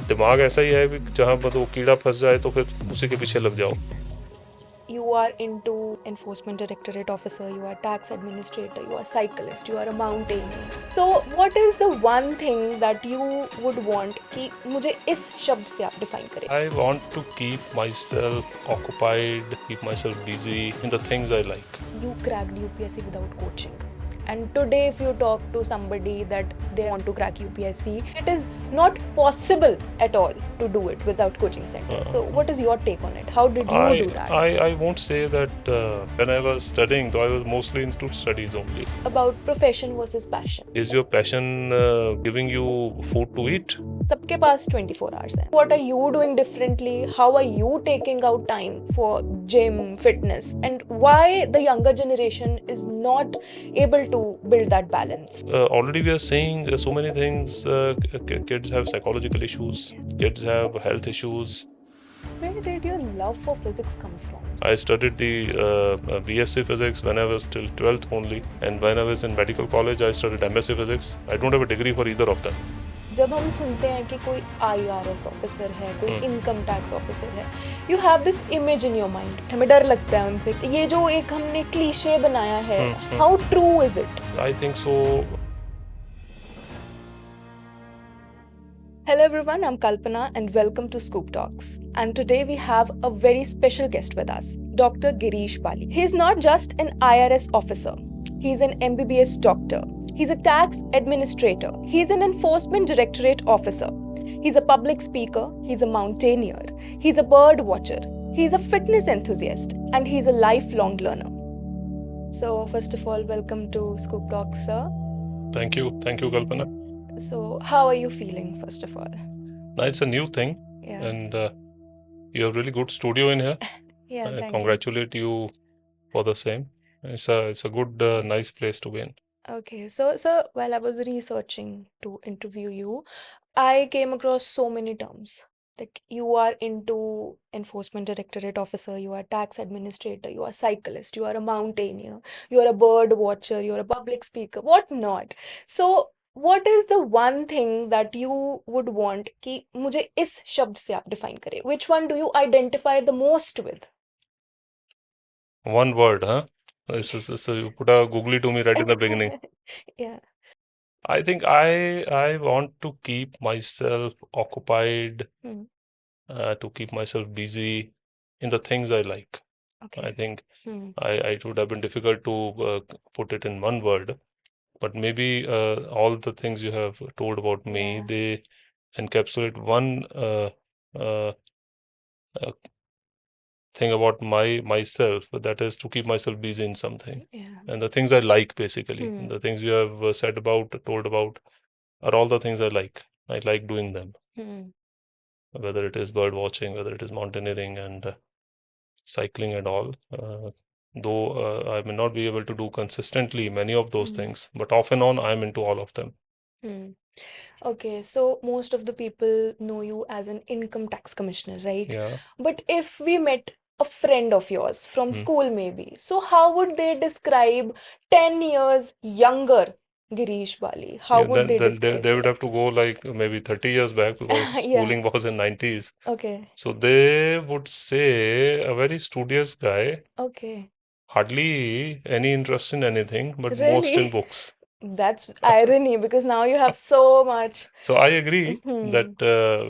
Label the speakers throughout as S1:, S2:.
S1: दिमाग ऐसा ही है कि जहाँ पर वो कीड़ा फंस जाए तो फिर उसी के पीछे लग जाओ.
S2: You are into enforcement directorate officer, you are tax administrator, you are cyclist, you are a mountaineer. So what is the one thing that you would want कि मुझे इस शब्द से आप define करें?
S1: I want to keep myself occupied, keep myself busy in the things I like.
S2: You cracked UPSC without coaching. And today if you talk to somebody that they want to crack UPSC, it is not possible at all to do it without coaching center. So what is your take on it? How did you do that?
S1: I won't say that when I was studying, though I was mostly into studies only.
S2: About profession versus passion.
S1: Is your passion giving you food to eat?
S2: सबके पास 24 hours हैं. What are you doing differently? How are you taking out time for gym, fitness? And why the younger generation is not able to build that balance?
S1: Already we are seeing so many things. Kids have psychological issues. Kids have health issues.
S2: Where did your love for physics come from?
S1: I studied the BSc physics when I was till 12th only, and when I was in medical college, I studied MSc physics. I don't have a degree for either of them.
S2: जब हम सुनते हैं कि कोई IRS officer है, कोई income tax officer है, you have this image in your mind. हमें डर लगता है उनसे. ये जो एक हमने क्लीशे बनाया है, how true is it?
S1: I think so.
S2: Hello everyone, I'm Kalpana and welcome to Scoop Talks. And today we have a very special guest with us, Dr. Girish Bali. He's not just an IRS officer, he's an MBBS doctor. He's a tax administrator. He's an enforcement directorate officer. He's a public speaker. He's a mountaineer. He's a bird watcher. He's a fitness enthusiast. And he's a lifelong learner. So first of all, welcome to Scoop Talks, sir.
S1: Thank you, Kalpana.
S2: So how are you feeling, first of all?
S1: Now it's a new thing, and you have really good studio in here.
S2: Yeah,
S1: I
S2: thank
S1: congratulate you for the same. It's a good, nice place to be in.
S2: Okay, so while I was researching to interview you, I came across so many terms. Like you are into enforcement directorate officer, you are tax administrator, you are cyclist, you are a mountaineer, you are a bird watcher, you are a public speaker, what not. So what is the one thing that you would want कि मुझे इस शब्द से आप define करें? Which one do you identify the most with?
S1: One word, huh? So you put a googly to me right in the beginning.
S2: Yeah.
S1: I think I want to keep myself occupied, to keep myself busy in the things I like.
S2: Okay.
S1: I think it would have been difficult to put it in one word, but maybe all the things you have told about me, they encapsulate one uh, thing about myself, that is to keep myself busy in something. And the things I like, basically, the things you have said about, told about, are all the things I like. I like doing them, whether it is bird watching, whether it is mountaineering and cycling and all. Though I may not be able to do consistently many of those things, but off and on, I'm into all of them.
S2: Okay, so most of the people know you as an income tax commissioner, right?
S1: Yeah.
S2: But if we met a friend of yours from school, maybe, so how would they describe 10 years younger Girish Bali? How would they describe
S1: they would have to go like maybe 30 years back because schooling was in 90s.
S2: Okay.
S1: So they would say a very studious guy,
S2: Okay.
S1: hardly any interest in anything, but most
S2: Really?
S1: in books.
S2: That's irony because now you have so much.
S1: So I agree that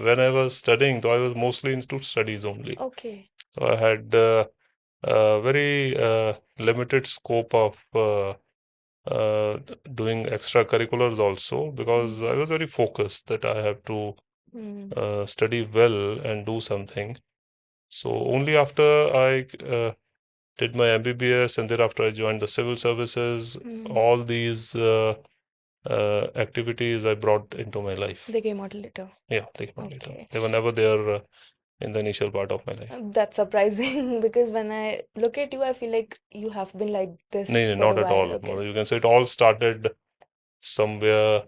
S1: when I was studying, though I was mostly into studies only.
S2: Okay.
S1: So I had a very limited scope of doing extracurriculars also, because I was very focused that I have to study well and do something. So only after I did my MBBS and thereafter I joined the civil services, all these activities I brought into my life.
S2: They came out later.
S1: Yeah, they came out later. They were never there in the initial part of my life.
S2: That's surprising because when I look at you, I feel like you have been like this
S1: No,
S2: for
S1: not
S2: a
S1: at
S2: while.
S1: all.
S2: Okay.
S1: You can say it all started somewhere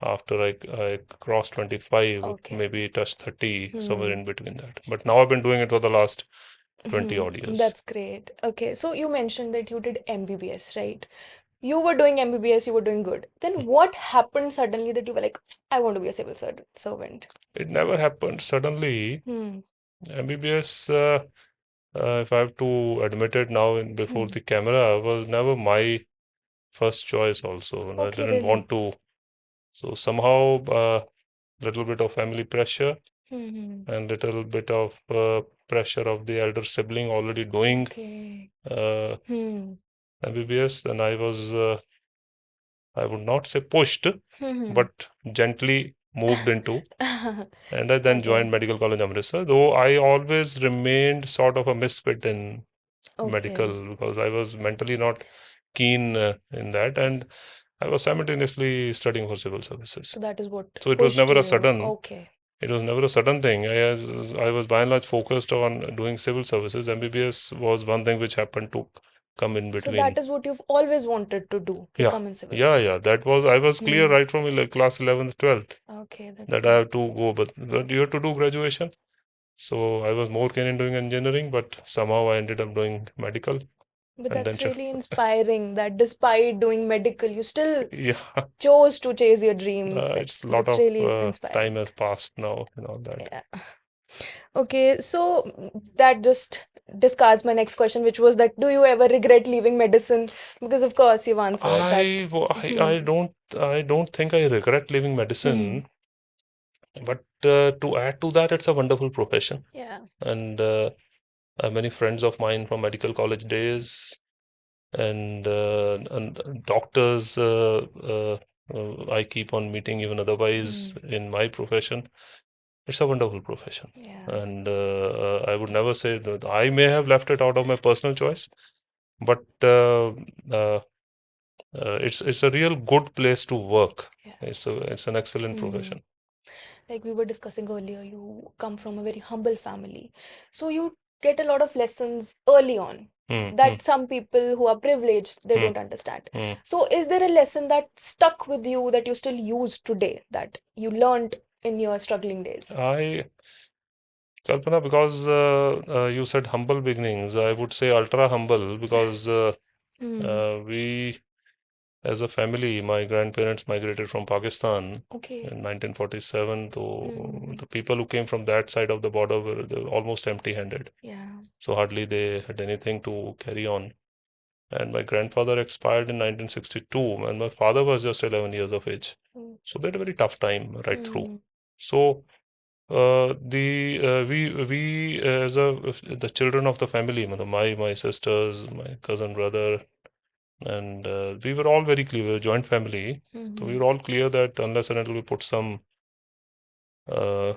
S1: after I crossed 25, maybe touched 30, somewhere in between that. But now I've been doing it for the last 20 odd years.
S2: That's great. Okay, so you mentioned that you did MBBS, right? You were doing MBBS, you were doing good. Then what happened suddenly that you were like, I want to be a civil servant?
S1: It never happened suddenly. MBBS, if I have to admit it now before the camera, was never my first choice also. And I
S2: Okay,
S1: didn't
S2: really?
S1: want to. So somehow, little bit of family pressure and little bit of pressure of the elder sibling already doing
S2: Okay.
S1: MBBS. Then I was, I would not say pushed, but gently moved into. And I then
S2: Okay.
S1: joined Medical College Amritsar, though I always remained sort of a misfit in medical
S2: Okay.
S1: because I was mentally not keen in that, and I was simultaneously studying for civil services.
S2: So that is what
S1: So it was
S2: pushed
S1: never a
S2: you.
S1: sudden.
S2: Okay.
S1: It was never a sudden thing. I was by and large focused on doing civil services. MBBS was one thing which happened to come in
S2: So
S1: between.
S2: that is what you've always wanted to do,
S1: Yeah,
S2: become in civil.
S1: yeah. That was I was clear right from like class 11th, 12th
S2: Okay, that's
S1: that I have to go, but you have to do graduation. So I was more keen in doing engineering, but somehow I ended up doing medical.
S2: But
S1: And then
S2: that's really inspiring that despite doing medical, you still
S1: yeah,
S2: chose to chase your dreams.
S1: it's a lot
S2: That's
S1: of
S2: really
S1: time
S2: inspiring.
S1: has passed now and all that.
S2: Yeah. Okay, so that just discards my next question, which was that do you ever regret leaving medicine? Because of course you've answered that.
S1: I don't think I regret leaving medicine, but to add to that, it's a wonderful profession.
S2: Yeah.
S1: And many friends of mine from medical college days and doctors I keep on meeting even otherwise in my profession. It's a wonderful profession.
S2: Yeah.
S1: And I would never say that I may have left it out of my personal choice, but it's a real good place to work.
S2: Yeah.
S1: It's an excellent profession.
S2: Like we were discussing earlier, you come from a very humble family. So you get a lot of lessons early on that some people who are privileged, they don't understand. So is there a lesson that stuck with you that you still use today that you learned in your struggling days?
S1: Kalpana, because you said humble beginnings, I would say ultra humble because we, as a family, my grandparents migrated from Pakistan in 1947. So the people who came from that side of the border they were almost empty-handed.
S2: Yeah.
S1: So hardly they had anything to carry on. And my grandfather expired in 1962, and my father was just 11 years of age. So they had a very tough time right through. So we as the children of the family, my sisters, my cousin brother, and we were all very clear, we were a joint family. So we were all clear that unless and until we put some uh,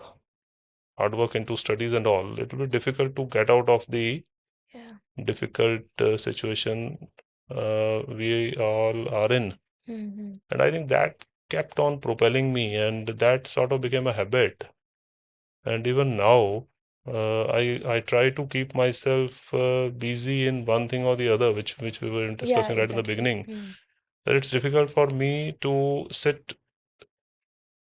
S1: hard work into studies and all, it will be difficult to get out of the difficult situation we all are in. And I think that kept on propelling me, and that sort of became a habit. And even now, I try to keep myself busy in one thing or the other, which we were discussing right in the beginning. That it's difficult for me to sit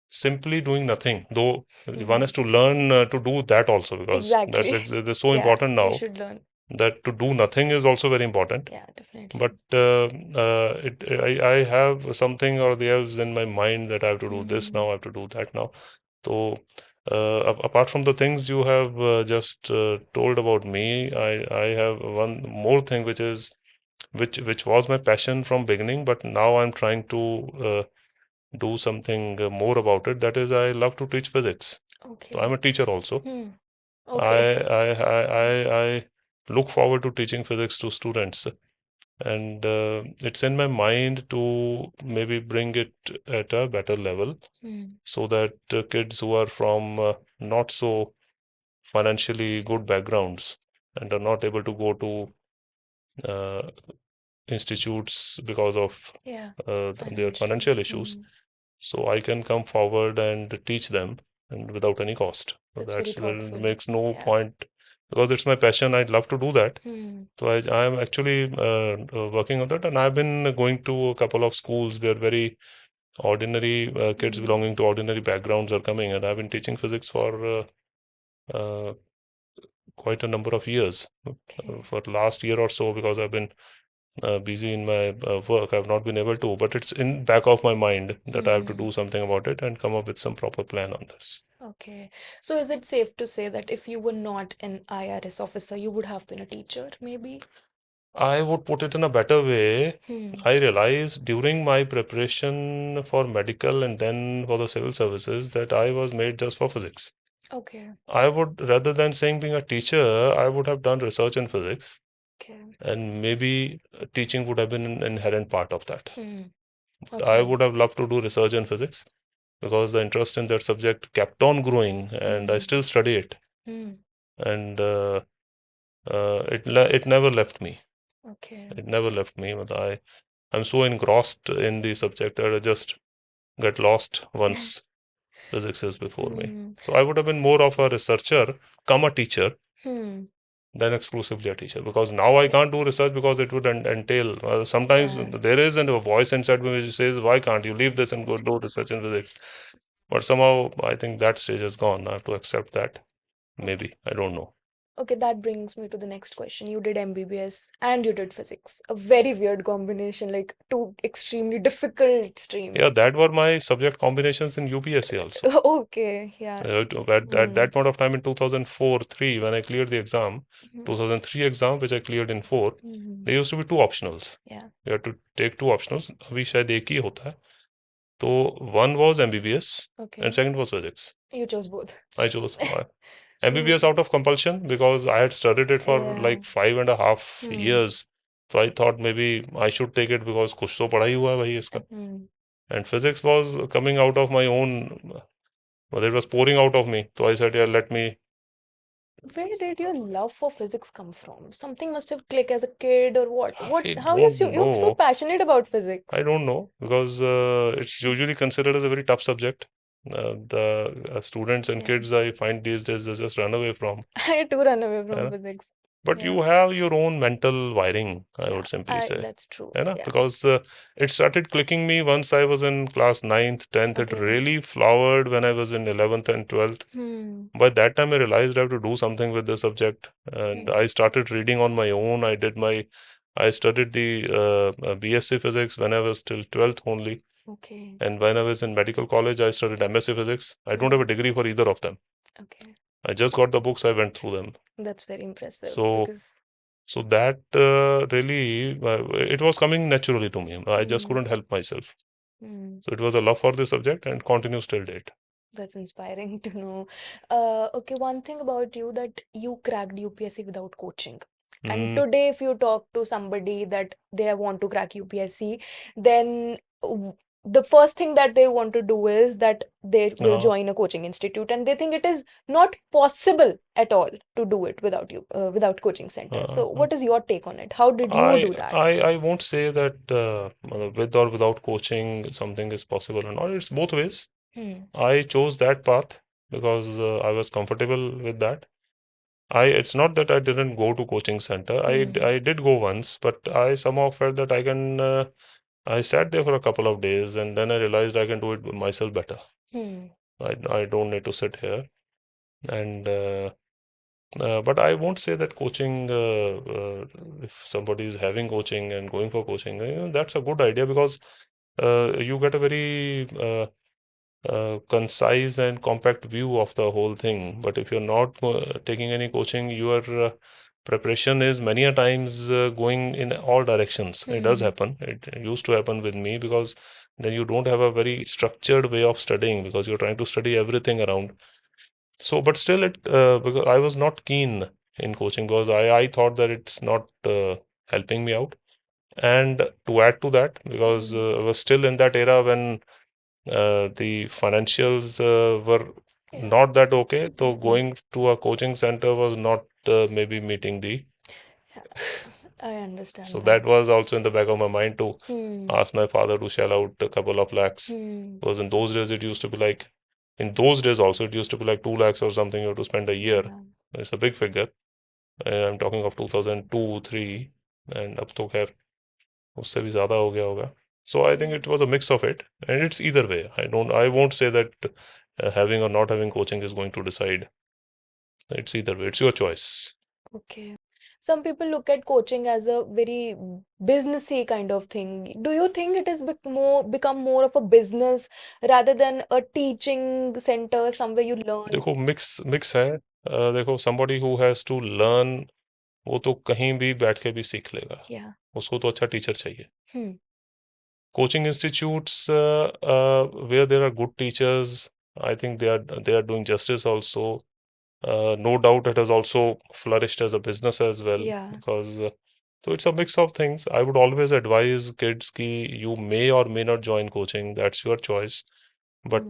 S1: simply doing nothing, though one has to learn to do that also because that's so important now.
S2: Should learn.
S1: That to do nothing is also very important.
S2: Yeah, definitely.
S1: But I have something or the else in my mind that I have to do this now, I have to do that now. So apart from the things you have just told about me, I have one more thing which was my passion from beginning, but now I'm trying to do something more about it. That is, I love to teach physics.
S2: Okay.
S1: So I'm a teacher also.
S2: Okay.
S1: I look forward to teaching physics to students, and it's in my mind to maybe bring it at a better level so that kids who are from not so financially good backgrounds and are not able to go to uh, institutes because of their financial issues. So I can come forward and teach them and without any cost. So that makes no point because it's my passion. I'd love to do that. So I am actually working on that, and I've been going to a couple of schools where very ordinary kids belonging to ordinary backgrounds are coming, and I've been teaching physics for uh, quite a number of years for last year or so because I've been busy in my work, I've not been able to. But it's in back of my mind that I have to do something about it and come up with some proper plan on this.
S2: Okay. So is it safe to say that if you were not an IRS officer, you would have been a teacher, maybe?
S1: I would put it in a better way. I realized during my preparation for medical and then for the civil services that I was made just for physics.
S2: Okay.
S1: I would, rather than saying being a teacher, I would have done research in physics.
S2: Okay.
S1: And maybe teaching would have been an inherent part of that. I
S2: Okay.
S1: would have loved to do research in physics because the interest in that subject kept on growing and I still study it. And it never left me.
S2: Okay.
S1: It never left me. But I'm so engrossed in the subject that I just get lost once physics is before me. So I would have been more of a researcher, come a teacher, than exclusively a teacher. Because now I can't do research because it would entail. Sometimes there is a voice inside me which says, "Why can't you leave this and go do research in physics?" But somehow I think that stage is gone. I have to accept that. Maybe I don't know.
S2: Okay, that brings me to the next question. You did MBBS and you did physics. A very weird combination, like two extremely difficult streams.
S1: Yeah, that were my subject combinations in UPSC also.
S2: Okay, yeah.
S1: At that point of time in 2004-3, when I cleared the exam, 2003 exam, which I cleared in 4, there used to be 2 optionals.
S2: Yeah.
S1: You had to take 2 optionals. अभी शायद एक ही होता है. So one was MBBS and second was physics.
S2: You chose both.
S1: I chose MBBS out of compulsion because I had studied it for like 5.5 years. So I thought maybe I should take it because कुछ तो पढ़ा ही हुआ है भाई इसका. And physics was coming out of my own, well, it was pouring out of me. So I said, yeah, let me.
S2: Where did your love for physics come from? Something must have clicked as a kid or what?
S1: I
S2: How you
S1: don't
S2: you're so
S1: know.
S2: passionate about physics?
S1: I don't know because it's usually considered as a very tough subject. The students and kids I find these days they just run away from.
S2: I too run away from
S1: Yeah.
S2: physics.
S1: But
S2: Yeah.
S1: you have your own mental wiring, I would simply say.
S2: That's true.
S1: Yeah.
S2: Yeah.
S1: Because it started clicking me once I was in class 9th, 10th. It
S2: Okay.
S1: really flowered when I was in 11th and 12th. By that time, I realized I have to do something with the subject. And I started reading on my own. I studied the BSc physics when I was till 12th only.
S2: Okay.
S1: And when I was in medical college, I studied MSc physics. I don't have a degree for either of them.
S2: Okay.
S1: I just got the books, I went through them.
S2: That's very impressive.
S1: So,
S2: Because
S1: so that really, it was coming naturally to me. I just couldn't help myself. So it was a love for the subject and continues till date.
S2: that's inspiring to know. Okay, one thing about you that you cracked UPSC without coaching. And today, if you talk to somebody that they want to crack UPSC, then the first thing that they want to do is that they will join a coaching institute, and they think it is not possible at all to do it without without coaching center. So, what is your take on it? How did you do that?
S1: I won't say that with or without coaching something is possible or not. It's both ways. I chose that path because I was comfortable with that. It's not that I didn't go to coaching center. I did go once, but I somehow felt that I can. I sat there for a couple of days, and then I realized I can do it myself better. I don't need to sit here, and but I won't say that coaching. If somebody is having coaching and going for coaching, that's a good idea because you get a very concise and compact view of the whole thing. But if you're not taking any coaching, your preparation is many a times going in all directions. It does happen. It used to happen with me because then you don't have a very structured way of studying because you're trying to study everything around. So, but still, because I was not keen in coaching because I thought that it's not helping me out. And to add to that, because I was still in that era when the financials were not that okay. So going to a coaching center was not maybe meeting the.
S2: I understand.
S1: So that was also in the back of my mind to ask my father to shell out a couple of lakhs. Because in those days it used to be like, in those days also it used to be like 2 lakhs or something you have to spend a year. It's a big figure. I'm talking of 2002-3 and अब तो खैर उससे भी ज़्यादा हो गया होगा. So I think it was a mix of it, and it's either way. I won't say that having or not having coaching is going to decide. It's either way. It's your choice. Okay.
S2: Some people look at coaching as a very businessy kind of thing. Do you think it has become more of a business rather than a teaching center somewhere you learn?
S1: देखो mix है। देखो somebody who has to learn, वो तो कहीं भी बैठ के भी सीख लेगा।
S2: Yeah.
S1: उसको तो अच्छा टीचर चाहिए।
S2: Hmm.
S1: Coaching institutes where there are good teachers, I think they are doing justice also. No doubt it has also flourished as a business as well.
S2: Yeah.
S1: Because so it's a mix of things. I would always advise kids ki you may or may not join coaching. That's your choice. But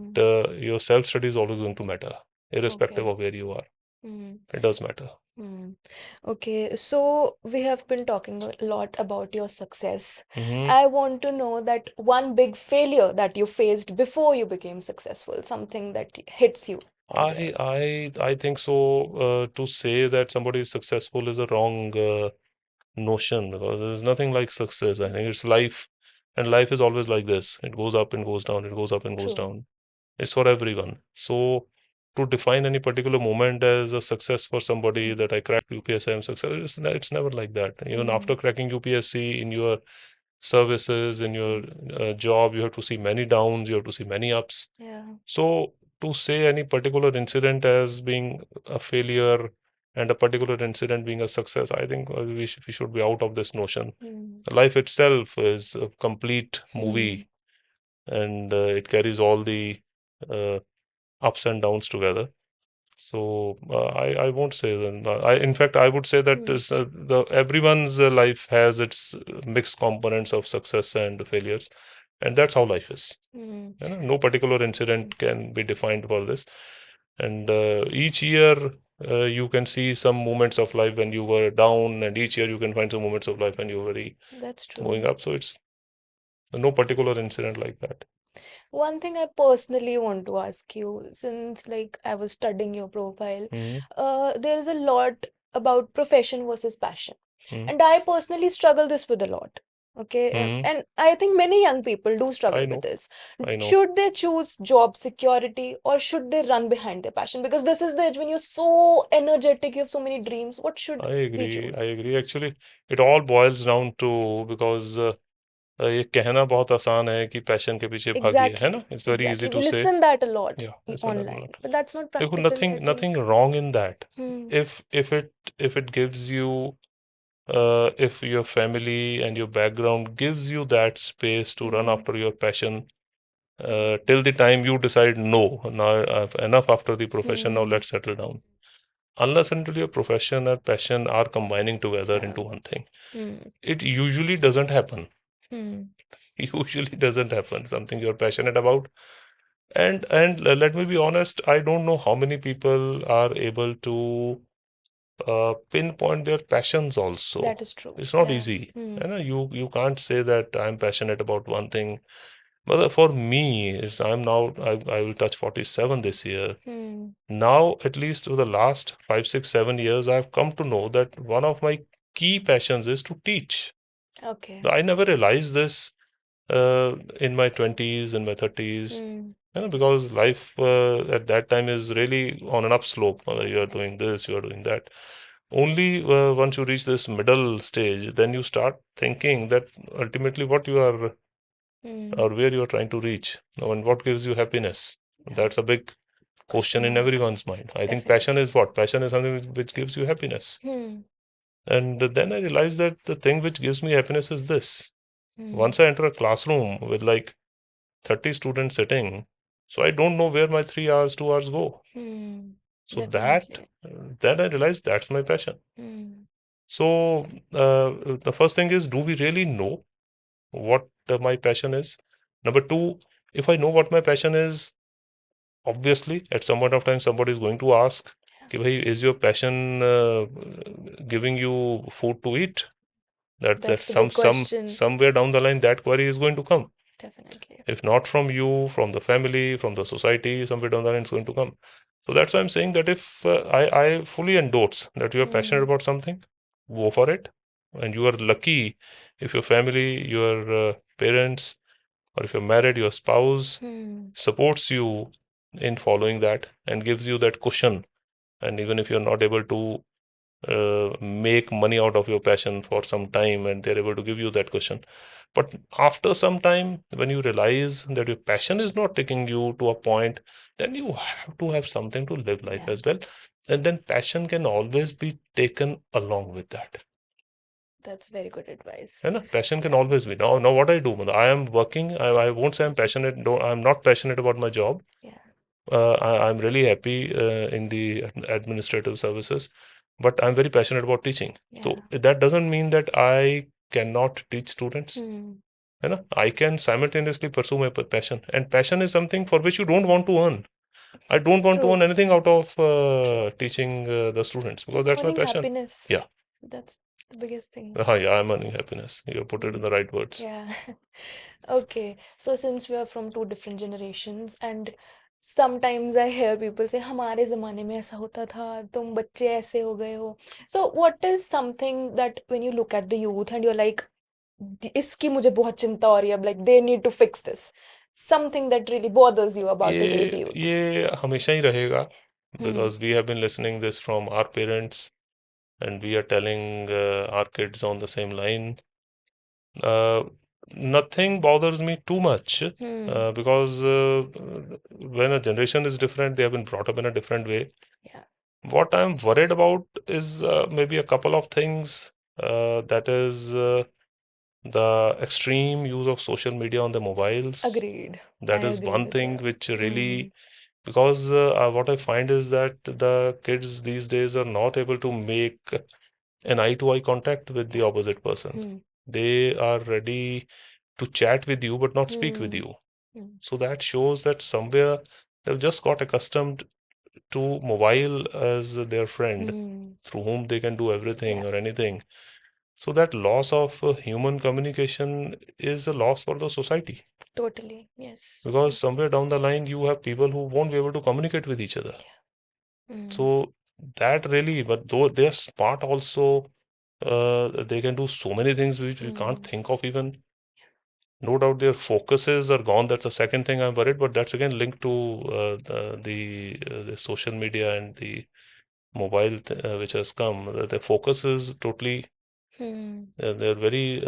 S1: your self-study is always going to matter, irrespective
S2: Okay.
S1: of where you are. It does matter.
S2: Okay, so we have been talking a lot about your success.
S1: Mhm.
S2: I want to know that one big failure that you faced before you became successful, something that hits you.
S1: I think so. To say that somebody is successful is a wrong notion, because there's nothing like success. I think it's life, and life is always like this. It goes up and goes down. It goes up and goes
S2: True.
S1: down. It's for everyone. So to define any particular moment as a success for somebody, that I cracked UPSC, I'm successful, it's never like that. Even after cracking UPSC, in your services, in your job, you have to see many downs, you have to see many ups.
S2: Yeah.
S1: So to say any particular incident as being a failure and a particular incident being a success, I think we should be out of this notion. Life itself is a complete movie, and it carries all the uh, ups and downs together. So I won't say that. In fact, I would say that the everyone's life has its mixed components of success and failures, and that's how life is. No particular incident can be defined for this. And each year you can see some moments of life when you were down, and each year you can find some moments of life when you were very
S2: That's true.
S1: going up. So it's no particular incident like that.
S2: One thing I personally want to ask you, since like I was studying your profile, there's a lot about profession versus passion. And I personally struggle this with a lot. Okay. And I think many young people do struggle with this.
S1: I know.
S2: Should they choose job security or should they run behind their passion? Because this is the age when you're so energetic, you have so many dreams. What should
S1: I
S2: we
S1: agree.
S2: choose?
S1: I agree. Actually, it all boils down to, because ये कहना बहुत आसान है कि passion के पीछे भागिए, है ना?
S2: Exactly.
S1: It's very easy
S2: Exactly.
S1: to
S2: We
S1: say.
S2: listen that a lot
S1: Yeah, listen that a
S2: online,
S1: lot.
S2: but that's not
S1: देखो,
S2: practical, I
S1: nothing
S2: think.
S1: wrong in that.
S2: Hmm.
S1: If it gives you, if your family and your background gives you that space to run after your passion, till the time you decide, no, now enough after the profession, now let's settle down. Unless until your profession and passion are combining together into one thing, it usually doesn't happen. Usually doesn't happen. Something you're passionate about, and let me be honest, I don't know how many people are able to pinpoint their passions also.
S2: That is true.
S1: It's not
S2: Yeah.
S1: easy. You can't say that I'm passionate about one thing. But for me, I will touch 47 this year. Now, at least for the last 5, 6, 7 years, I've come to know that one of my key passions is to teach.
S2: Okay.
S1: I never realized this in my 20s, in my 30s, because life at that time is really on an upslope. You are doing this, you are doing that. Only once you reach this middle stage, then you start thinking that ultimately what you are or where you are trying to reach, and what gives you happiness. That's a big question in everyone's mind. I think passion is what? Passion is something which gives you happiness. And then I realized that the thing which gives me happiness is this. Once I enter a classroom with like 30 students sitting, so I don't know where my 3 hours, 2 hours go. So then I realized that's my passion. So the first thing is, do we really know what my passion is? Number two, if I know what my passion is, obviously at some point of time somebody is going to ask, कि भाई, is your passion giving you food to eat? That's somewhere down the line that query is going to come.
S2: Definitely.
S1: If not from you, from the family, from the society, somewhere down the line it's going to come. So that's why I'm saying that if I fully endorse that you are passionate about something, go for it. And you are lucky if your family, your parents, or if you're married, your spouse supports you in following that and gives you that cushion. And even if you're not able to make money out of your passion for some time, and they're able to give you that question. But after some time, when you realize that your passion is not taking you to a point, then you have to have something to live life as well. And then passion can always be taken along with that.
S2: That's very good advice.
S1: And passion can always be. Now what I do, I am working. I won't say I'm passionate. No, I'm not passionate about my job.
S2: Yeah.
S1: I'm really happy in the administrative services, but I'm very passionate about teaching. So that doesn't mean that I cannot teach students. I can simultaneously pursue my passion, and passion is something for which you don't want to earn. I don't want to earn anything out of teaching the students, because that's my passion.
S2: Happiness.
S1: Yeah.
S2: That's the biggest thing.
S1: Yeah, I'm earning happiness. You put it in the right words.
S2: Yeah. Okay. So since we are from two different generations, and sometimes I hear people say, हमारे ज़माने में ऐसा होता था, तुम बच्चे ऐसे हो गए हो. So what is something that when you look at the youth and you're like, इसकी मुझे बहुत चिंता हो रही है, like they need to fix this. Something that really bothers you about today's youth.
S1: ये हमेशा ही रहेगा, because we have been listening this from our parents, and we are telling our kids on the same line. Nothing bothers me too much, because when a generation is different, they have been brought up in a different way. What I'm worried about is maybe a couple of things. That is the extreme use of social media on the mobiles.
S2: Agreed.
S1: That is one thing which really, because what I find is that the kids these days are not able to make an eye-to-eye contact with the opposite person. They are ready to chat with you but not speak with you. So that shows that somewhere they've just got accustomed to mobile as their friend, through whom they can do everything or anything. So that loss of human communication is a loss for the society.
S2: Totally, yes.
S1: Because somewhere down the line, you have people who won't be able to communicate with each other. So that really, but though they're smart also, they can do so many things which we can't think of even. No doubt their focuses are gone. That's the second thing I'm worried, but that's again linked to the social media and the mobile which has come. The focus is totally, they're very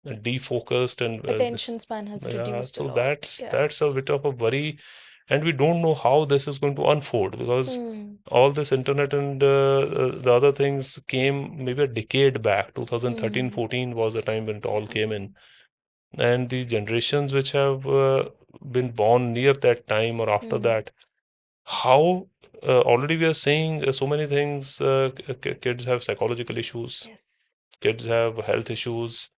S1: defocused, and
S2: attention span has reduced a
S1: so
S2: lot.
S1: that's a bit of a worry, and we don't know how this is going to unfold, because all this internet and the other things came maybe a decade back. 2013-14 was the time when it all came in, and the generations which have been born near that time or after that, how already we are seeing so many things. Kids have psychological issues. Kids have health issues.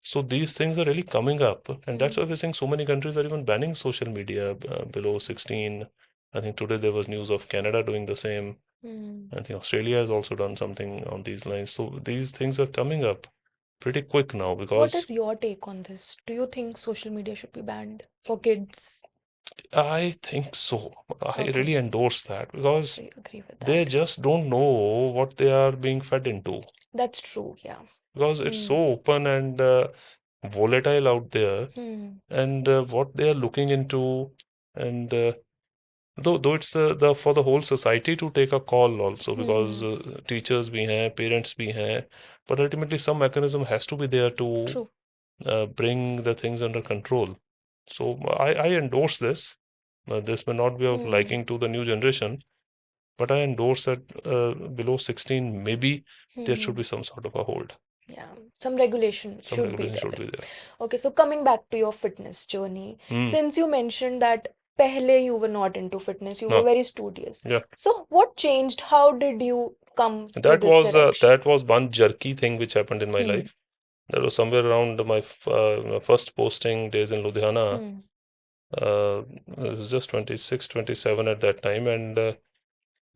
S1: So these things are really coming up, and that's why we're seeing so many countries are even banning social media below 16. I think today there was news of Canada doing the same. I think Australia has also done something on these lines. So these things are coming up pretty quick now, because
S2: what is your take on this? Do you think social media should be banned for kids?
S1: I think so. I really endorse that, because
S2: I agree with that.
S1: they just don't know what they are being fed into.
S2: That's true, yeah.
S1: Because it's so open and volatile out there, and what they are looking into, and though it's the for the whole society to take a call also, because teachers भी हैं, parents भी हैं, but ultimately some mechanism has to be there to bring the things under control. So I endorse this. This may not be of liking to the new generation, but I endorse that below 16, maybe there should be some sort of a hold.
S2: Yeah, some regulation should be there. Okay, so coming back to your fitness journey, since you mentioned that pehle you were not into fitness, you were very studious.
S1: Yeah.
S2: So what changed? How did you come to
S1: That
S2: this direction?
S1: that was one jerky thing which happened in my life. That was somewhere around my first posting days in Ludhiana. It was just 26, 27 at that time, and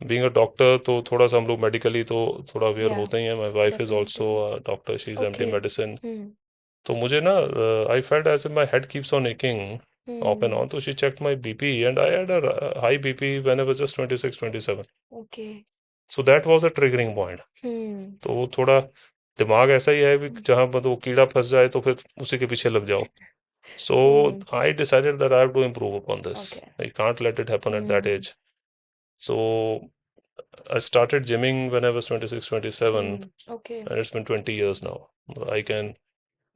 S1: being a doctor, तो थोड़ा सा हम लोग medically तो थोड़ा aware होते ही हैं. My wife is also a doctor. She's MD medicine. तो मुझे ना I felt as if my head keeps on aching off and on. So she checked my BP, and I had a high BP when I was just 26, 27.
S2: Okay.
S1: So that was a triggering point. तो वो थोड़ा दिमाग ऐसा ही है कि जहाँ पर वो कीड़ा फंस जाए तो फिर उसी के पीछे लग जाओ. So I decided that I have to improve upon this. I can't let it happen at that age. So I started gymming when I was 26, 27,
S2: Okay.
S1: and it's been 20 years now. I can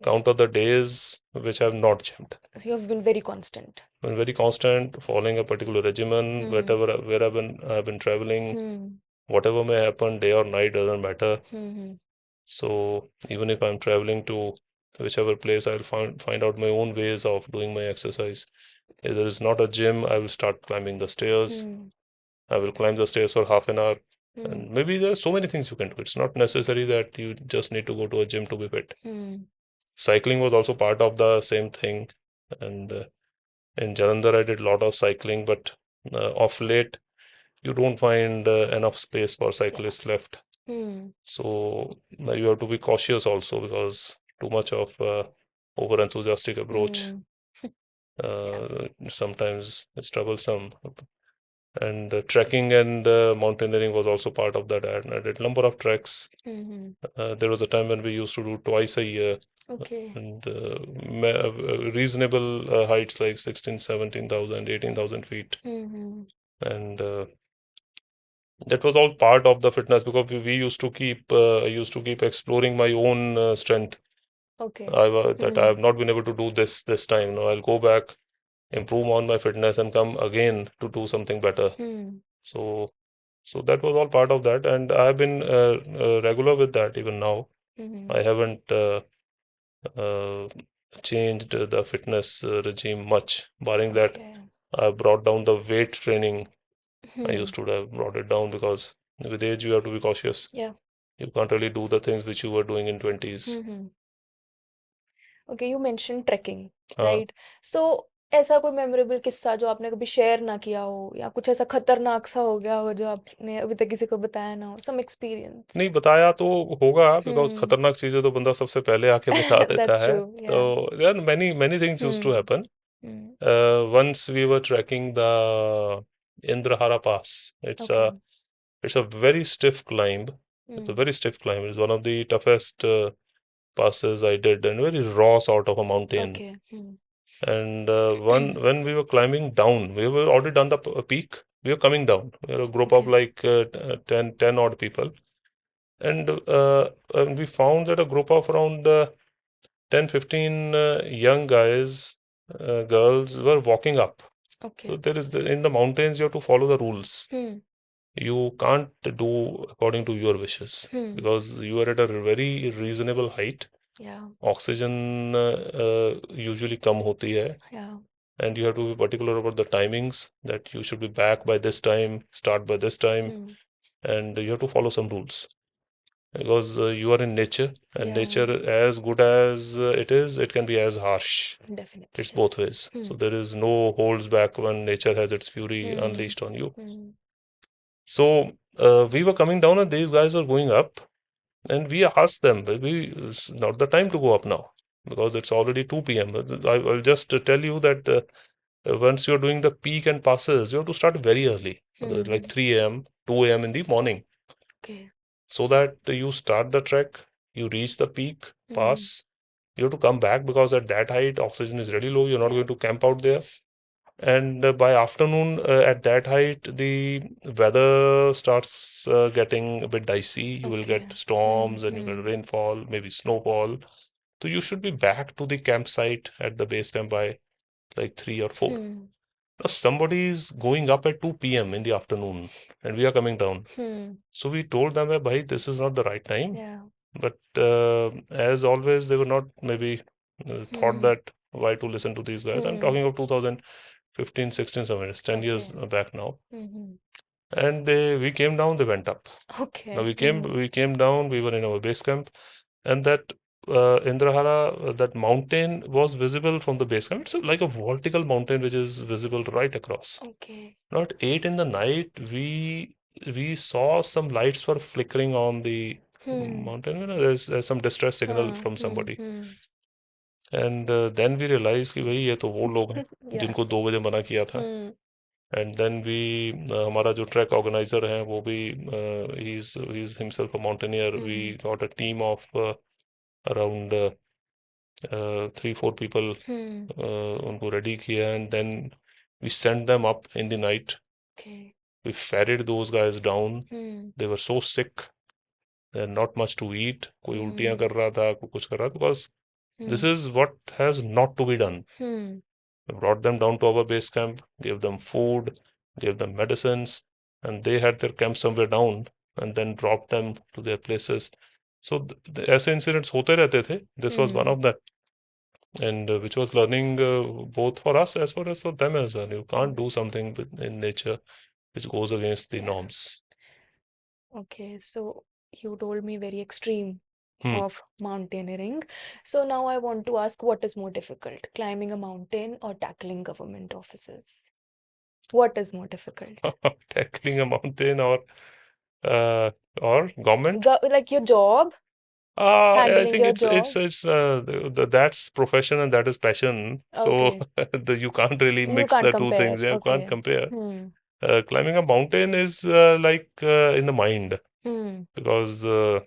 S1: count on the days which I have not gymmed.
S2: So you have been very constant.
S1: Been very constant, following a particular regimen, where I've been traveling, whatever may happen, day or night, doesn't matter. So even if I'm traveling to whichever place, I'll find out my own ways of doing my exercise. If there is not a gym, I will start climbing the stairs. I will climb the stairs for half an hour. And maybe there's so many things you can do. It's not necessary that you just need to go to a gym to be fit. Cycling was also part of the same thing. And in Jalandhar, I did a lot of cycling, but of late, you don't find enough space for cyclists left. So you have to be cautious also, because too much of over enthusiastic approach sometimes it's troublesome. And trekking and mountaineering was also part of that. I did a number of treks. There was a time when we used to do twice a year.
S2: Okay.
S1: And reasonable heights like 16, 17,000, 18,000 feet. And that was all part of the fitness, because we used to keep I used to keep exploring my own strength.
S2: Okay.
S1: That I have not been able to do this time. Now I'll go back, improve on my fitness, and come again to do something better. So that was all part of that, and I've been regular with that even now. I haven't changed the fitness regime much, barring that I brought down the weight training. I used to have brought it down, because with age you have to be cautious.
S2: Yeah.
S1: You can't really do the things which you were doing in 20s.
S2: Okay, you mentioned trekking, right? So ऐसा कोई memorable किस्सा जो आपने कभी share ना किया हो, या कुछ ऐसा खतरनाक सा हो गया हो जो आपने अभी तक किसी को बताया ना हो, सम एक्सपीरियंस?
S1: नहीं बताया तो होगा, बिकॉज खतरनाक चीजें तो बंदा सबसे पहले आके बता देता
S2: That's
S1: है.
S2: true,
S1: तो
S2: yeah.
S1: यार many things used to happen. Once we were trekking the Indrahara Pass. It's a very stiff climb. It's a very stiff climb. It's one of the toughest passes I did, and very raw sort of a mountain.
S2: Okay.
S1: And when we were climbing down, we were already done the peak. We were coming down. We were a group of like 10 odd people. And we found that a group of around 10, 15 young guys, girls were walking up.
S2: Okay.
S1: So there is in the mountains, you have to follow the rules. You can't do according to your wishes, because you are at a very reasonable height.
S2: Yeah.
S1: Oxygen usually कम होती है.
S2: Yeah.
S1: And you have to be particular about the timings, that you should be back by this time, start by this time, and you have to follow some rules, because you are in nature, and nature, as good as it can be as harsh.
S2: Definitely.
S1: It's both ways. So there is no holds back when nature has its fury unleashed on you. So we were coming down, and these guys were going up, and we asked them, it's not the time to go up now, because it's already 2 p.m. I'll just tell you that once you're doing the peak and passes, you have to start very early, like 3 a.m., 2 a.m. in the morning.
S2: Okay.
S1: So that you start the trek, you reach the peak, pass, you have to come back, because at that height, oxygen is really low. You're not going to camp out there. And by afternoon, at that height, the weather starts getting a bit dicey. You will get storms, and you get rainfall, maybe snowfall. So you should be back to the campsite at the base camp by like 3 or 4. Now somebody is going up at 2 p.m. in the afternoon, and we are coming down. So we told them, bhai, this is not the right time.
S2: Yeah.
S1: But as always, they were not maybe thought that why to listen to these guys. I'm talking of 2015, 16, 17. It's 10 years back now. And we came down, they went up.
S2: Okay.
S1: Now we came down, we were in our base camp, and that Indrahara, that mountain was visible from the base camp. It's like a vertical mountain which is visible right across.
S2: Okay.
S1: Now at 8 in the night, we saw some lights were flickering on the mountain. You know, there's some distress signal from somebody. And then we realized कि भाई ये तो वो लोग हैं जिनको 2 बजे मना किया था. And then we हमारा जो ट्रैक ऑर्गेनाइजर है वो भी he's himself a mountaineer. We got a team of around 3-4 people. उनको ready किया, and then we sent them up in the night.
S2: Okay.
S1: We ferried those guys down.
S2: Hmm.
S1: They were so sick. They had not much to eat. कोई उल्टियां
S2: Hmm.
S1: कर रहा था, कोई कुछ कर रहा था, because this
S2: Hmm.
S1: is what has not to be done.
S2: Hmm.
S1: We brought them down to our base camp, gave them food, gave them medicines, and they had their camp somewhere down, and then dropped them to their places. So ऐसे incidents होते रहते थे. This was one
S2: Hmm.
S1: of them, and which was learning both for us as well as for them as well. You can't do something in nature which goes against the
S2: Yeah.
S1: norms.
S2: Okay, so you told me very extreme
S1: Hmm.
S2: of mountaineering. So now I want to ask, what is more difficult, climbing a mountain or tackling government offices? What is more difficult?
S1: Tackling a mountain uh, or government.
S2: Like your job,
S1: I
S2: handling
S1: think
S2: your
S1: it's
S2: job?
S1: that's profession and that is passion. So
S2: Okay,
S1: you can't really
S2: you
S1: mix
S2: can't
S1: the two
S2: compare.
S1: things. Yeah, you can't
S2: Okay.
S1: compare.
S2: Hmm.
S1: Climbing a mountain is like in the mind,
S2: Hmm.
S1: because uh,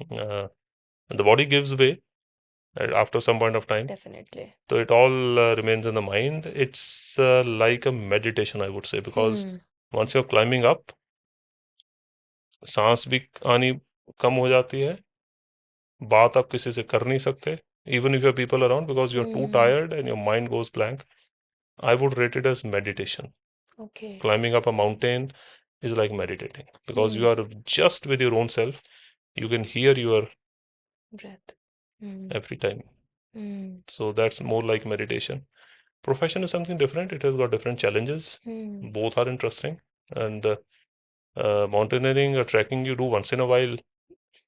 S1: the body gives way after some point of time.
S2: Definitely.
S1: So it all remains in the mind. It's like a meditation, I would say, because
S2: Hmm.
S1: once you're climbing up, सांस भी आनी कम हो जाती है, बात आप किसी से कर नहीं सकते, even if you have people around, because you're too
S2: Hmm.
S1: tired and your mind goes blank. I would rate it as meditation.
S2: Okay.
S1: Climbing up a mountain is like meditating, because
S2: Hmm.
S1: you are just with your own self. You can hear your
S2: Breath. Hmm.
S1: every time.
S2: Hmm.
S1: So that's more like meditation. Profession is something different. It has got different challenges.
S2: Hmm.
S1: Both are interesting. And mountaineering or trekking you do once in a while.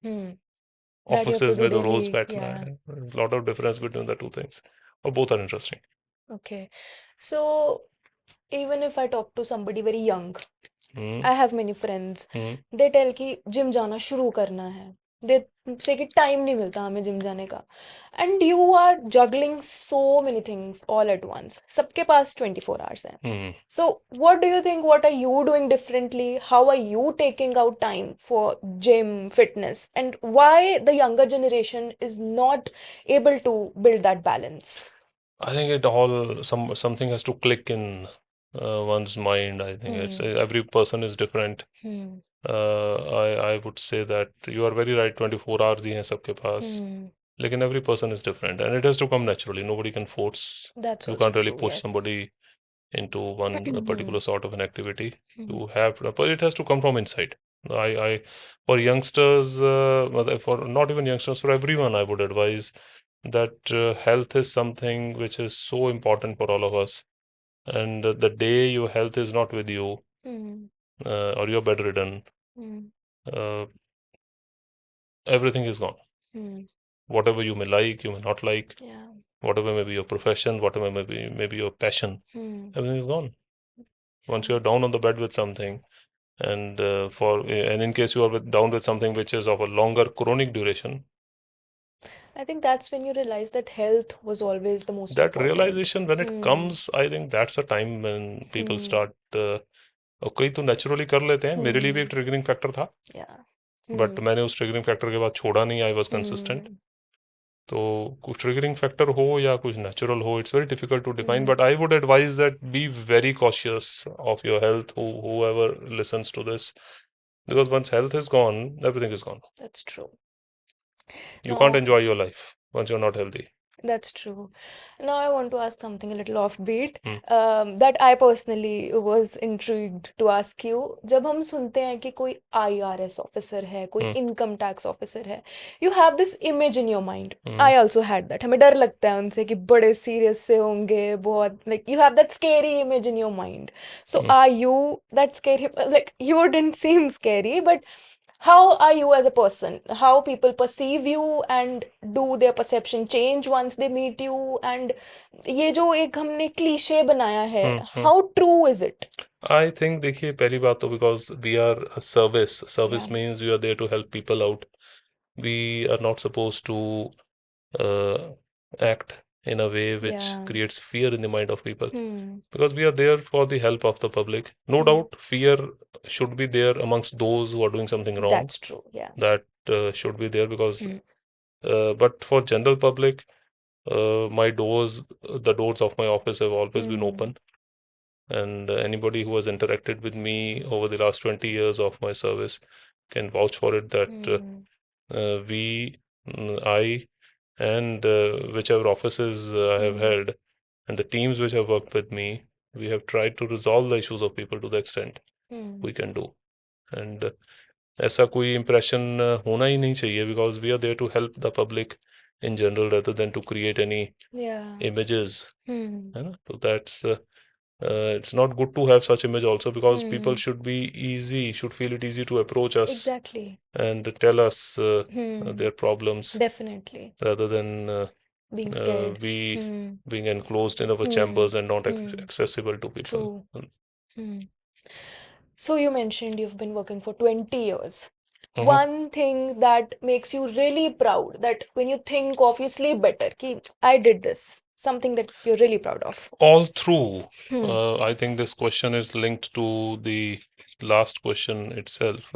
S2: Hmm. That you have to
S1: Offices
S2: do
S1: with the rose
S2: daily.
S1: batna
S2: Yeah.
S1: hai. There's a lot of difference between the two things. But both are interesting.
S2: Okay. So even if I talk to somebody very young,
S1: Hmm.
S2: I have many friends.
S1: Hmm.
S2: They tell कि gym जाना शुरू करना है. They say कि time नहीं मिलता हमें gym जाने का. And you are juggling so many things all at once. सबके पास 24 hours हैं.
S1: Hmm.
S2: So what do you think? What are you doing differently? How are you taking out time for gym, fitness? And why the younger generation is not able to build that balance?
S1: I think it all something has to click in one's mind. I think it's
S2: Hmm.
S1: every person is different.
S2: Hmm.
S1: I would say that you are very right. 24 hours ही हैं सबके पास.
S2: Hmm.
S1: लेकिन every person is different, and it has to come naturally. Nobody can force.
S2: That's
S1: You
S2: also
S1: can't really
S2: true,
S1: push
S2: yes.
S1: somebody into one
S2: Hmm.
S1: particular sort of an activity
S2: Hmm.
S1: to have, but it has to come from inside. For youngsters, for not even youngsters, for everyone, I would advise that health is something which is so important for all of us. And the day your health is not with you,
S2: Hmm.
S1: or you're bedridden,
S2: Hmm.
S1: uh, everything is gone.
S2: Hmm.
S1: Whatever you may like, you may not like,
S2: Yeah.
S1: whatever may be your profession, whatever maybe your passion,
S2: Hmm.
S1: everything is gone. Once
S2: Yeah.
S1: you're down on the bed with something, and in case you are down with something which is of a longer chronic duration,
S2: I think that's when you realize that health was always the most
S1: that
S2: important.
S1: realization, when it
S2: Hmm.
S1: comes, I think that's a time when people
S2: Hmm.
S1: start कई तो naturally कर लेते हैं. मेरे लिए भी एक
S2: Hmm.
S1: Triggering factor था,
S2: Yeah.
S1: But
S2: Hmm.
S1: मैंने उस ट्रिगरिंग फैक्टर के बाद छोड़ा नहीं. I was consistent.
S2: Hmm.
S1: तो कुछ ट्रिगरिंग फैक्टर हो या कुछ नेचुरल हो, it's very difficult to define, but
S2: Hmm.
S1: I would advise that be very cautious of your health, whoever listens to this, because once health is gone, everything is gone.
S2: That's true.
S1: You can't
S2: Now,
S1: enjoy your life once you're not healthy.
S2: that's true. Now I want to ask something a little offbeat
S1: Hmm.
S2: that I personally was intrigued to ask you. जब हम सुनते हैं कि कोई IRS officer है, कोई
S1: Hmm.
S2: income tax officer है, you have this image in your mind.
S1: Hmm.
S2: I also had that. हमें डर लगता है उनसे कि बड़े serious से होंगे, बहुत like you have that scary image in your mind. So
S1: Hmm.
S2: are you that scary? Like you didn't seem scary, but how are you as a person? How people perceive you and do their perception change once they meet you? And ये जो एक हमने cliché बनाया है,
S1: Hmm. Hmm.
S2: how true is it?
S1: I think, देखिए, पहली बात तो, because we are a service.
S2: Yeah.
S1: Service means we are there to help people out. We are not supposed to uh, act in a way which
S2: Yeah.
S1: creates fear in the mind of people,
S2: Hmm.
S1: because we are there for the help of the public. No
S2: Hmm.
S1: doubt, fear should be there amongst those who are doing something wrong.
S2: That's true. Yeah.
S1: That should be there, because,
S2: Hmm.
S1: but for general public, the doors of my office have always been
S2: Hmm.
S1: open. and anybody who has interacted with me over the last 20 years of my service can vouch for it that I, and whichever offices I have held, and the teams which have worked with me, we have tried to resolve the issues of people to the extent we can do. And ऐसा कोई impression होना ही नहीं चाहिए, because we are there to help the public in general rather than to create any images. है ना? So that's it's not good to have such image also, because people should feel it easy to approach us and tell us their problems,
S2: Definitely.
S1: rather than
S2: Being scared.
S1: we being enclosed in our chambers and not accessible to people.
S2: True. So you mentioned you've been working for 20 years.
S1: Mhm.
S2: One thing that makes you really proud, that when you think of, you sleep better, ki I did this, something that you're really proud of.
S1: All through, I think this question is linked to the last question itself,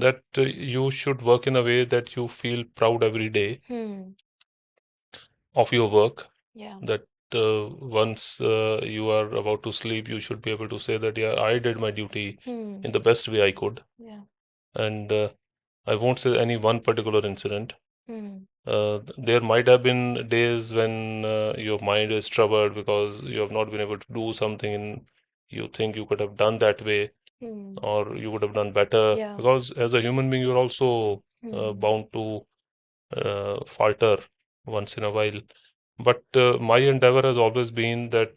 S1: that you should work in a way that you feel proud every day of your work.
S2: Yeah.
S1: That once you are about to sleep, you should be able to say that, yeah, I did my duty in the best way I could.
S2: Yeah.
S1: And I won't say any one particular incident. There might have been days when your mind is troubled because you have not been able to do something and you think you could have done that way, or you would have done better.
S2: Yeah.
S1: Because as a human being, you're also bound to falter once in a while. But my endeavor has always been that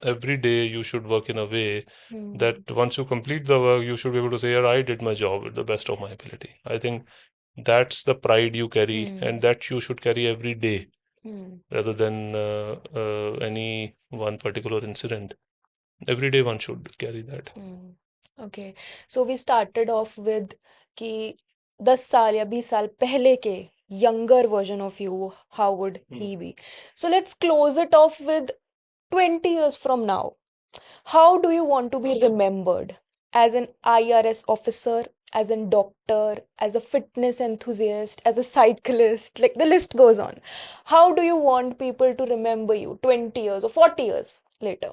S1: every day you should work in a way that once you complete the work, you should be able to say, yeah, I did my job at the best of my ability. I think that's the pride you carry, and that you should carry every day, rather than any one particular incident. Every day one should carry that.
S2: Okay. So we started off with कि 10 साल या 20 साल पहले के younger version of you, how would he be? So let's close it off with 20 years from now. How do you want to be remembered? As an IRS officer, as a doctor, as a fitness enthusiast, as a cyclist, like the list goes on. How do you want people to remember you 20 years or 40 years later?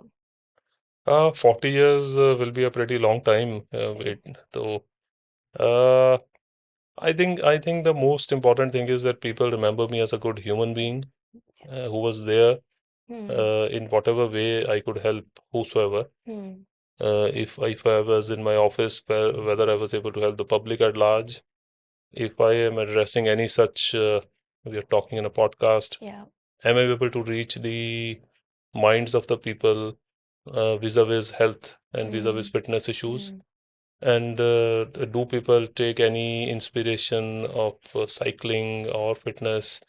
S1: 40 years will be a pretty long time. Wait, so uh, I think the most important thing is that people remember me as a good human being who was there in whatever way I could help whosoever. If I was in my office, whether I was able to help the public at large, if I am addressing any such, we are talking in a podcast,
S2: Yeah.
S1: am I able to reach the minds of the people vis-a-vis health and vis-a-vis fitness issues? And do people take any inspiration of cycling or fitness,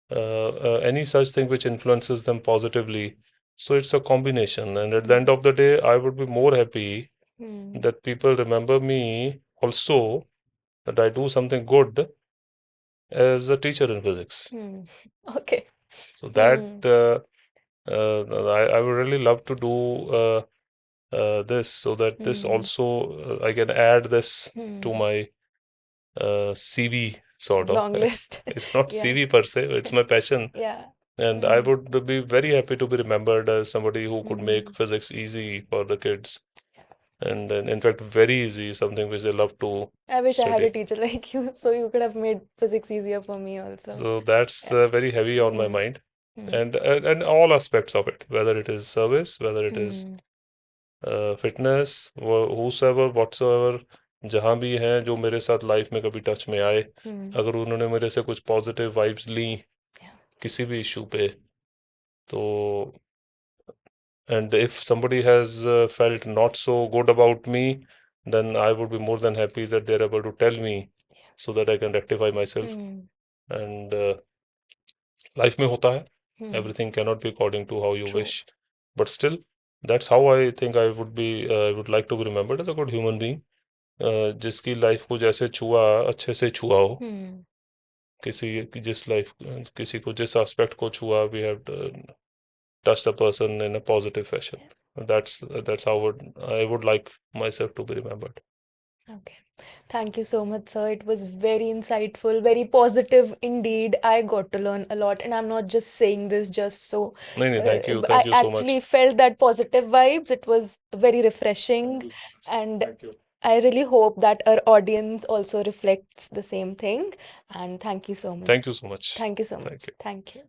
S1: any such thing which influences them positively? So it's a combination. And at the end of the day, I would be more happy that people remember me also, that I do something good as a teacher in physics.
S2: Okay.
S1: So that I would really love to do this, so that this also I can add this to my CV, sort of.
S2: Long list.
S1: It's not
S2: Yeah.
S1: CV per se, it's my passion.
S2: Yeah.
S1: And I would be very happy to be remembered as somebody who could make physics easy for the kids. And in fact, very easy, something which they love to
S2: I wish I had a
S1: study.
S2: teacher like you, so you could have made physics easier for me also.
S1: So that's
S2: Yeah.
S1: very heavy on my mind. And all aspects of it, whether it is service, whether it is fitness, whosoever whatsoever, जहाँ भी हैं जो मेरे साथ life में कभी touch में आए, अगर उन्होंने मेरे से कुछ पॉजिटिव वाइब्स ली किसी भी इशू पे, तो and if somebody has felt not so good about me, then I would be more than happy that they're able to tell me so that I can rectify myself. And life में होता है, everything cannot be according to how you
S2: True.
S1: wish, but still that's how I think I would be I would like to be remembered as a good human being, जिसकी life को जैसे छुआ अच्छे से छुआ हो, किसी को जिस एस्पेक्ट को छुआ, we have touched a person in a positive fashion. That's how I would like myself to be remembered.
S2: Okay. Thank you so much, sir. It was very insightful, very positive indeed. I got to learn a lot, and I'm not just saying this just so.
S1: No, no, thank you.
S2: I
S1: Thank you so
S2: actually
S1: much.
S2: felt that positive vibes. It was very refreshing, and I really hope that our audience also reflects the same thing. And thank you so much.
S1: Thank you so much.
S2: Thank you so
S1: Thank
S2: much.
S1: you.
S2: Thank you.